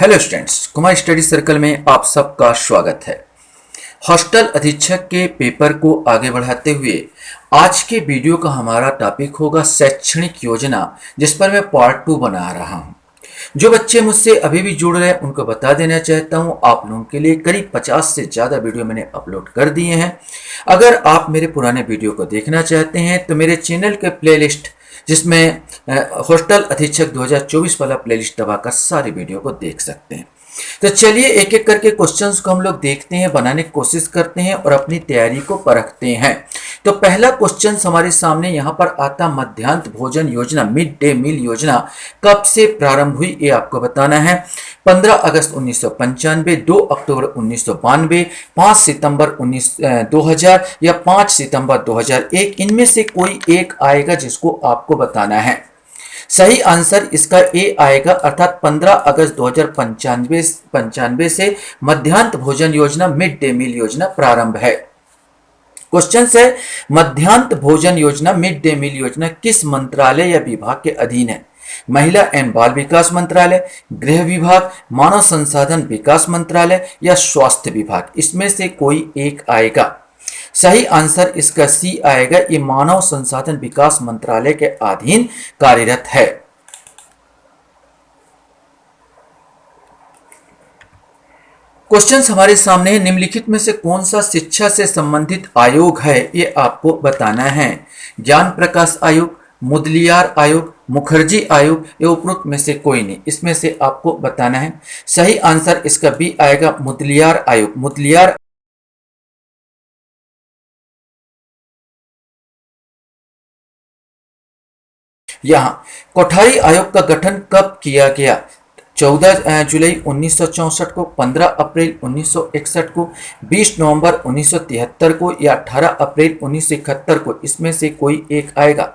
Hello students, Kumar study circle में आप सबका स्वागत है। हॉस्टल अधीक्षक के पेपर को आगे बढ़ाते हुए आज के वीडियो का हमारा टॉपिक होगा शैक्षणिक योजना, जिस पर मैं पार्ट 2 बना रहा हूं। जो बच्चे मुझसे अभी भी जुड़ रहे हैं उनको बता देना चाहता हूं, आप लोगों के लिए करीब 50 से ज़्यादा वीडियो मैंने अपलोड कर दिए हैं। अगर आप मेरे पुराने वीडियो को देखना चाहते हैं तो मेरे चैनल के प्लेलिस्ट जिसमें हॉस्टल अधीक्षक 2024 वाला प्लेलिस्ट दबाकर सारे वीडियो को देख सकते हैं। तो चलिए एक एक करके क्वेश्चंस को हम लोग देखते हैं, बनाने की कोशिश करते हैं और अपनी तैयारी को परखते हैं। तो पहला क्वेश्चन हमारे सामने यहाँ पर आता, मध्याह्न भोजन योजना, मिड डे मील योजना कब से प्रारंभ हुई ये आपको बताना है। 15 अगस्त 1995, 2 अक्टूबर 1992, 5 सितंबर 2000 या 5 सितंबर 2001, इनमें से कोई एक आएगा जिसको आपको बताना है। सही आंसर इसका ए आएगा, अर्थात 15 अगस्त 2095 से मध्याह्न भोजन योजना, मिड डे मील योजना प्रारंभ है। क्वेश्चन है, मध्याह्न भोजन योजना, मिड डे मील योजना किस मंत्रालय या विभाग के अधीन है? महिला एवं बाल विकास मंत्रालय, गृह विभाग, मानव संसाधन विकास मंत्रालय या स्वास्थ्य विभाग? इसमें से कोई एक आएगा। सही आंसर इसका सी आएगा, ये मानव संसाधन विकास मंत्रालय के अधीन कार्यरत है। क्वेश्चंस हमारे सामने है, निम्नलिखित में से कौन सा शिक्षा से संबंधित आयोग है ये आपको बताना है। ज्ञान प्रकाश आयोग, मुदलियार आयोग, मुखर्जी आयोग या उपरोक्त में से कोई नहीं, इसमें से आपको बताना है। सही आंसर इसका बी आएगा, मुदलियार आयोग। मुदलियार यहाँ कोठारी आयोग का गठन कब किया गया? 14 जुलाई 1964 को, 15 अप्रैल 1961 को, 20 नवंबर 1973 को या 18 अप्रैल 1971 को? इसमें से कोई एक आएगा।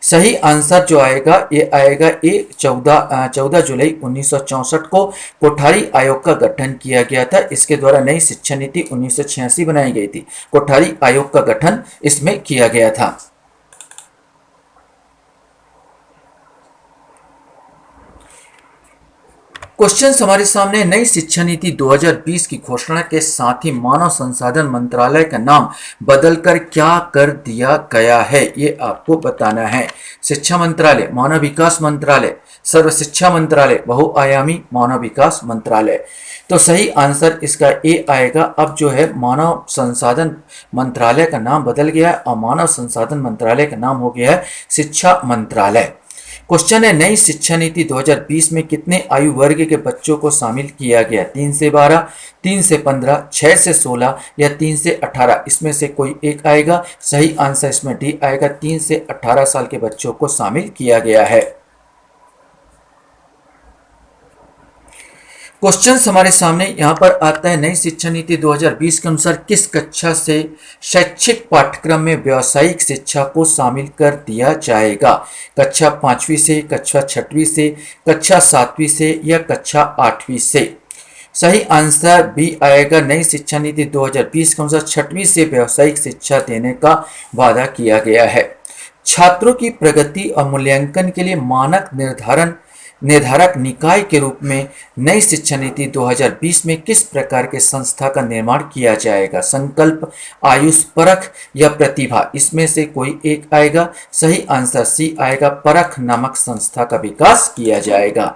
सही आंसर जो आएगा ये आएगा ए, 14 जुलाई 1964 को कोठारी आयोग का गठन किया गया था। इसके द्वारा नई शिक्षा नीति 1986 बनाई गई थी। कोठारी आयोग का गठन इसमें किया गया था। क्वेश्चन हमारे सामने, नई शिक्षा नीति 2020 की घोषणा के साथ ही मानव संसाधन मंत्रालय का नाम बदलकर क्या कर दिया गया है ये आपको बताना है। शिक्षा मंत्रालय, मानव विकास मंत्रालय, सर्व शिक्षा मंत्रालय, बहुआयामी मानव विकास मंत्रालय? तो सही आंसर इसका ए आएगा। अब जो है मानव संसाधन मंत्रालय का नाम बदल गया है और मानव संसाधन मंत्रालय का नाम हो गया है शिक्षा मंत्रालय। क्वेश्चन है, नई शिक्षा नीति 2020 में कितने आयु वर्ग के बच्चों को शामिल किया गया? 3 से 12, 3 से 15, 6 से 16 या 3 से 18? इसमें से कोई एक आएगा। सही आंसर इसमें डी आएगा, 3 से 18 साल के बच्चों को शामिल किया गया है। क्वेश्चन हमारे सामने यहाँ पर आता है, नई शिक्षा नीति 2020 के अनुसार किस कक्षा से शैक्षिक पाठ्यक्रम में व्यावसायिक शिक्षा को शामिल कर दिया जाएगा? कक्षा 5वीं से, कक्षा 6वीं से, कक्षा 7वीं से या कक्षा 8वीं से? सही आंसर बी आएगा, नई शिक्षा नीति 2020 के अनुसार 6वीं से व्यावसायिक शिक्षा देने का वादा किया गया है। छात्रों की प्रगति और मूल्यांकन के लिए मानक निर्धारक निकाय के रूप में नई शिक्षा नीति 2020 में किस प्रकार के संस्था का निर्माण किया जाएगा? संकल्प, आयुष, परख या प्रतिभा? इसमें से कोई एक आएगा। सही आंसर सी आएगा, परख नामक संस्था का विकास किया जाएगा।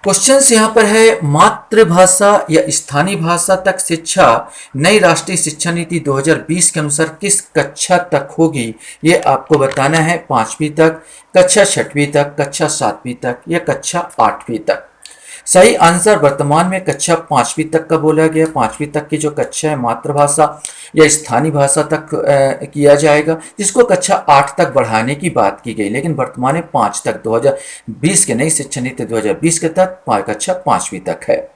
क्वेश्चन यहाँ पर है, मातृभाषा या स्थानीय भाषा तक शिक्षा नई राष्ट्रीय शिक्षा नीति 2020 के अनुसार किस कक्षा तक होगी ये आपको बताना है। 5वीं तक, कक्षा 6वीं तक, कक्षा 7वीं तक या कक्षा 8वीं तक? सही आंसर वर्तमान में कक्षा 5वीं तक का बोला गया। 5वीं तक की जो कक्षा है मातृभाषा या स्थानीय भाषा तक किया जाएगा, जिसको कक्षा 8 तक बढ़ाने की बात की गई, लेकिन वर्तमान में 5 तक 2020 के नई शिक्षा नीति 2020 के तहत कक्षा 5वीं तक है।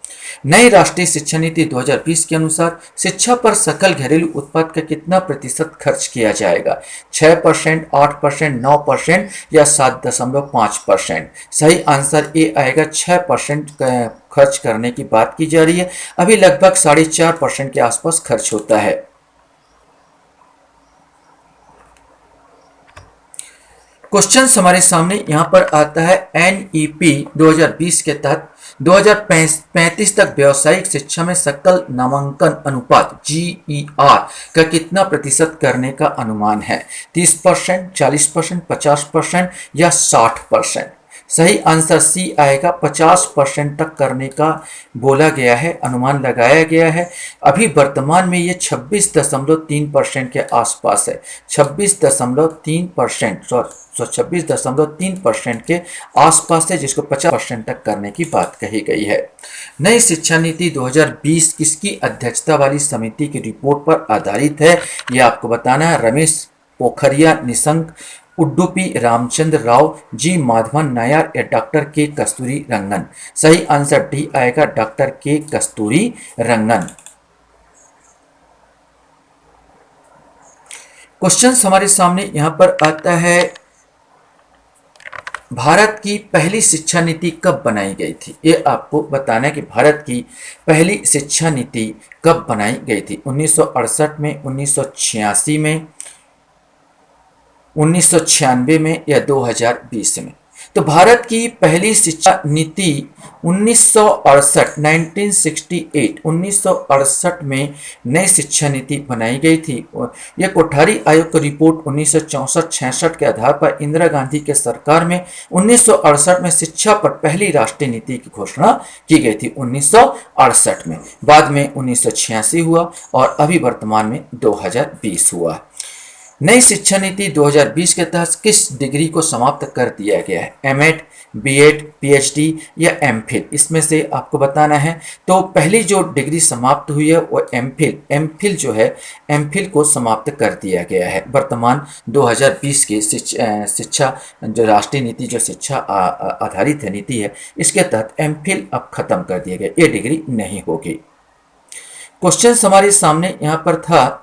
नई राष्ट्रीय शिक्षा नीति 2020 के अनुसार शिक्षा पर सकल घरेलू उत्पाद का कितना प्रतिशत खर्च किया जाएगा? 6%, 8%, 9% या 7.5%? सही आंसर ए आएगा, 6% खर्च करने की बात की जा रही है। अभी लगभग 4.5% के आसपास खर्च होता है। क्वेश्चन हमारे सामने यहाँ पर आता है NEP 2020 के तहत 2035 तक व्यावसायिक शिक्षा में सकल नामांकन अनुपात GER का कितना प्रतिशत करने का अनुमान है? 30%, 40%, 50% या 60%? सही आंसर सी आएगा। 50% तक करने का बोला गया है, अनुमान लगाया गया है। अभी वर्तमान में ये 26.3% के आसपास है। 26.3%, 26.3% के आसपास है, जिसको 50% तक करने की बात कही गई है। नई शिक्षा नीति 2020 किसकी अध्यक्षता वाली समिति की रिपोर्ट पर आधारित है? ये आपको बताना है। रमेश पोखरियाल निशंक, उडुपी रामचंद्र राव, जी माधवन नायर या डॉक्टर के कस्तूरी रंगन? सही आंसर डी आएगा, डॉक्टर के कस्तूरी रंगन। क्वेश्चन हमारे सामने यहां पर आता है, भारत की पहली शिक्षा नीति कब बनाई गई थी? ये आपको बताना है कि भारत की पहली शिक्षा नीति कब बनाई गई थी। 1968 में, 1986 में, 1996 में या 2020 में? तो भारत की पहली शिक्षा नीति 1968 में नई शिक्षा नीति बनाई गई थी। यह कोठारी आयोग की रिपोर्ट 1964-66 के आधार पर इंदिरा गांधी के सरकार में 1968 में शिक्षा पर पहली राष्ट्रीय नीति की घोषणा की गई थी 1968 में। बाद में 1986 हुआ और अभी वर्तमान में 2020 हुआ। नई शिक्षा नीति 2020 के तहत किस डिग्री को समाप्त कर दिया गया है? एमएड, बीएड, पीएचडी या एमफिल? इसमें से आपको बताना है। तो पहली जो डिग्री समाप्त हुई है वो एमफिल जो है, एमफिल को समाप्त कर दिया गया है। वर्तमान 2020 की शिक्षा जो राष्ट्रीय नीति जो शिक्षा आधारित है नीति है, इसके तहत एमफिल अब खत्म कर दिया गया, ये डिग्री नहीं होगी। क्वेश्चन हमारे सामने यहाँ पर था,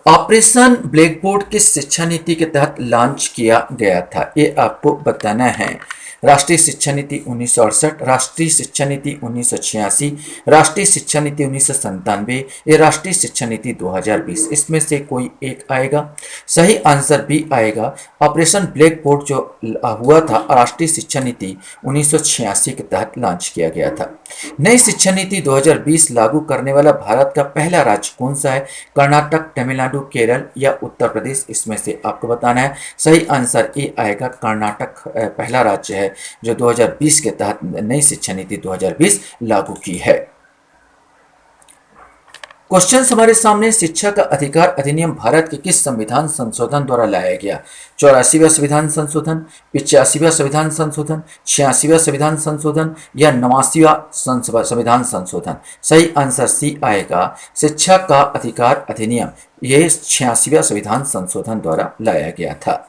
ऑपरेशन ब्लैकबोर्ड किस शिक्षा नीति के तहत लॉन्च किया गया था? ये आपको बताना है। राष्ट्रीय शिक्षा नीति 1968, राष्ट्रीय शिक्षा नीति 1986, राष्ट्रीय शिक्षा नीति 1997 या राष्ट्रीय शिक्षा नीति 2020? इसमें से कोई एक आएगा। सही आंसर भी आएगा। ऑपरेशन ब्लैक बोर्ड जो हुआ था राष्ट्रीय शिक्षा नीति 1986 के तहत लॉन्च किया गया था। नई शिक्षा नीति 2020 लागू करने वाला भारत का पहला राज्य कौन सा है? कर्नाटक, तमिलनाडु, केरल या उत्तर प्रदेश? इसमें से आपको बताना है। सही आंसर ए आएगा, कर्नाटक पहला राज्य है जो 2020 के तहत नई शिक्षा नीति 2020 लागू की है। क्वेश्चन हमारे सामने, शिक्षा का अधिकार अधिनियम भारत के किस संविधान संशोधन द्वारा लाया गया? 84वां संविधान संशोधन, 85वां संविधान संशोधन, 86वां संविधान संशोधन या 89वां संविधान संशोधन? सही आंसर सी आएगा, शिक्षा का अधिकार अधिनियम ये 86वां संविधान संशोधन द्वारा लाया गया था।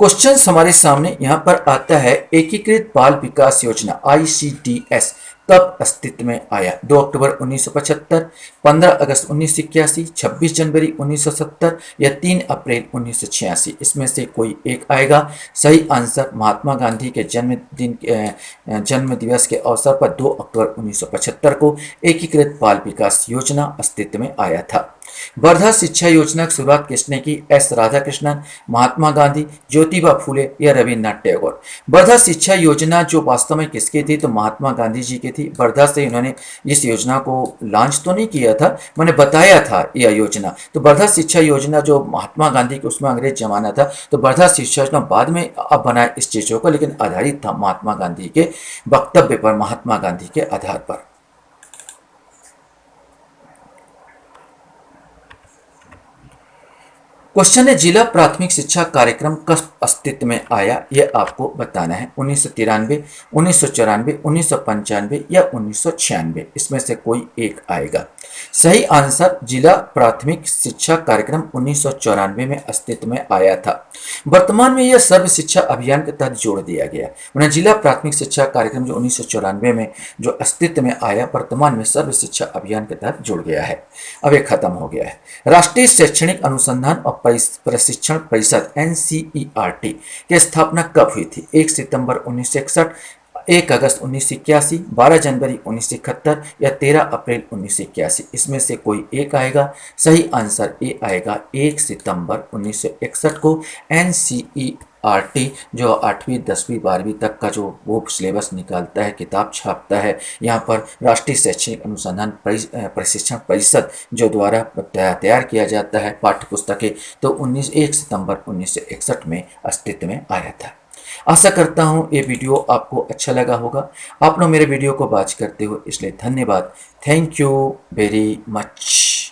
क्वेश्चन हमारे सामने यहां पर आता है, एकीकृत बाल विकास योजना ICDS कब अस्तित्व में आया? 2 अक्टूबर 1975, 15 अगस्त 1981, 26 जनवरी 1970 या 3 अप्रैल 1986? इसमें से कोई एक आएगा। सही आंसर, महात्मा गांधी के जन्म दिवस के अवसर पर 2 अक्टूबर 1975 को एकीकृत बाल विकास योजना अस्तित्व में आया था। वर्धा शिक्षा योजना की शुरुआत किसने की? एस राधाकृष्णन, महात्मा गांधी, ज्योतिबा फूले या रविन्द्रनाथ टैगोर? वर्धा शिक्षा योजना जो वास्तव में किसकी थी? तो महात्मा गांधी जी की थी। वर्धा से इन्होंने इस योजना को लॉन्च तो नहीं किया था, मैंने बताया था यह योजना। तो वर्धा शिक्षा योजना जो महात्मा गांधी की, उसमें अंग्रेज जमाना था, तो वर्धा शिक्षा योजना बाद में अब बनाया इस चीजों को, लेकिन आधारित था महात्मा गांधी के वक्तव्य पर, महात्मा गांधी के आधार पर। क्वेश्चन है, जिला प्राथमिक शिक्षा कार्यक्रम कब अस्तित्व में आया? यह आपको बताना है। 1993, 1994, 1995 या 1996? इसमें से कोई एक आएगा। सही आंसर, जिला प्राथमिक शिक्षा कार्यक्रम 1994 में अस्तित्व में आया था। वर्तमान में यह सर्व शिक्षा अभियान के तहत जोड़ दिया गया। उन्हें जिला प्राथमिक शिक्षा कार्यक्रम जो 1994 में जो अस्तित्व में आया, वर्तमान में सर्व शिक्षा अभियान के तहत जुड़ गया है। अब यह खत्म हो गया है। राष्ट्रीय शैक्षणिक अनुसंधान और प्रशिक्षण परिषद NCERT की स्थापना कब हुई थी? 1 सितंबर 1961, 1 अगस्त 1981, 12 जनवरी 1971 या 13 अप्रैल 1981? इसमें से कोई एक आएगा। सही आंसर ए आएगा, 1 सितंबर 1961 को एनसीईआरटी जो 8वीं 10वीं 12वीं तक का जो वो सिलेबस निकालता है, किताब छापता है, यहाँ पर राष्ट्रीय शैक्षणिक अनुसंधान प्रशिक्षण परिषद जो द्वारा तैयार किया जाता है पाठ्य पुस्तकें, तो 1 सितंबर 1961 में अस्तित्व में आया था। आशा करता हूँ ये वीडियो आपको अच्छा लगा होगा। आप लोग मेरे वीडियो को वॉच करते हो इसलिए धन्यवाद। Thank you very much.